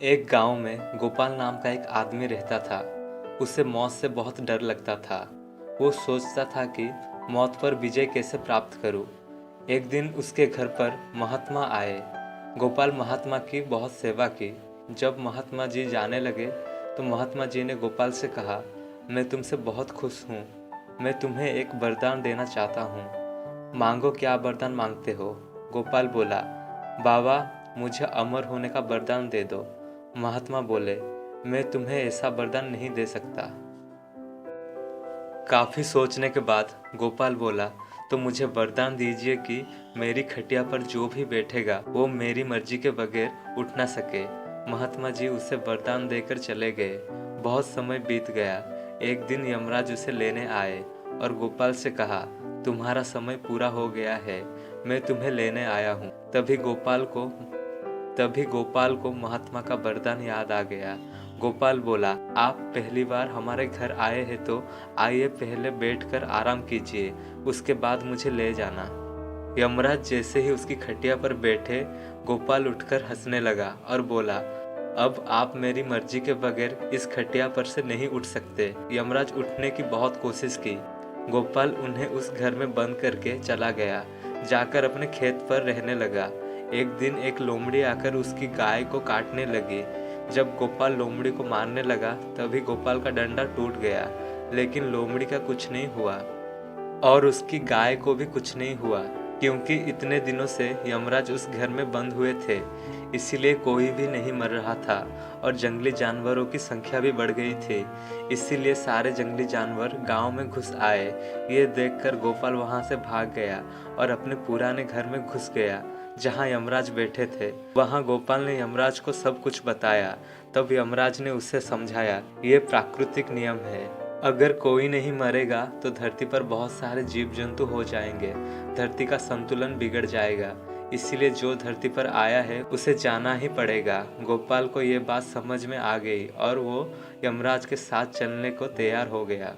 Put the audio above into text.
एक गांव में गोपाल नाम का एक आदमी रहता था। उसे मौत से बहुत डर लगता था। वो सोचता था कि मौत पर विजय कैसे प्राप्त करूं। एक दिन उसके घर पर महात्मा आए। गोपाल महात्मा की बहुत सेवा की। जब महात्मा जी जाने लगे तो महात्मा जी ने गोपाल से कहा, मैं तुमसे बहुत खुश हूँ। मैं तुम्हें एक वरदान देना चाहता हूँ। मांगो, क्या वरदान मांगते हो? गोपाल बोला, बाबा, मुझे अमर होने का वरदान दे दो। महात्मा बोले, मैं तुम्हें ऐसा वरदान नहीं दे सकता। काफी सोचने के बाद गोपाल बोला, तो मुझे वरदान दीजिए कि मेरी खटिया पर जो भी बैठेगा वो मेरी मर्जी के बगैर उठ ना सके। महात्मा जी उसे वरदान देकर चले गए। बहुत समय बीत गया। एक दिन यमराज उसे लेने आए और गोपाल से कहा, तुम्हारा समय पूरा हो गया है, मैं तुम्हें लेने आया हूँ। तभी गोपाल को महात्मा का वरदान याद आ गया। गोपाल बोला, आप पहली बार हमारे घर आए हैं तो आइए पहले बैठकर आराम कीजिए, उसके बाद मुझे ले जाना। यमराज जैसे ही उसकी खटिया पर बैठे, गोपाल उठकर हंसने लगा और बोला, अब आप मेरी मर्जी के बगैर इस खटिया पर से नहीं उठ सकते। यमराज उठने की बहुत कोशिश की। गोपाल उन्हें उस घर में बंद करके चला गया। जाकर अपने खेत पर रहने लगा। एक दिन एक लोमड़ी आकर उसकी गाय को काटने लगी। जब गोपाल लोमड़ी को मारने लगा तभी गोपाल का डंडा टूट गया, लेकिन लोमड़ी का कुछ नहीं हुआ और उसकी गाय को भी कुछ नहीं हुआ, क्योंकि इतने दिनों से यमराज उस घर में बंद हुए थे, इसीलिए कोई भी नहीं मर रहा था और जंगली जानवरों की संख्या भी बढ़ गई थी। इसीलिए सारे जंगली जानवर गांव में घुस आए। ये देखकर गोपाल वहां से भाग गया और अपने पुराने घर में घुस गया जहां यमराज बैठे थे। वहां गोपाल ने यमराज को सब कुछ बताया। तब यमराज ने उसे समझाया, ये प्राकृतिक नियम है। अगर कोई नहीं मरेगा तो धरती पर बहुत सारे जीव जंतु हो जाएंगे, धरती का संतुलन बिगड़ जाएगा। इसीलिए जो धरती पर आया है उसे जाना ही पड़ेगा। गोपाल को ये बात समझ में आ गई और वो यमराज के साथ चलने को तैयार हो गया।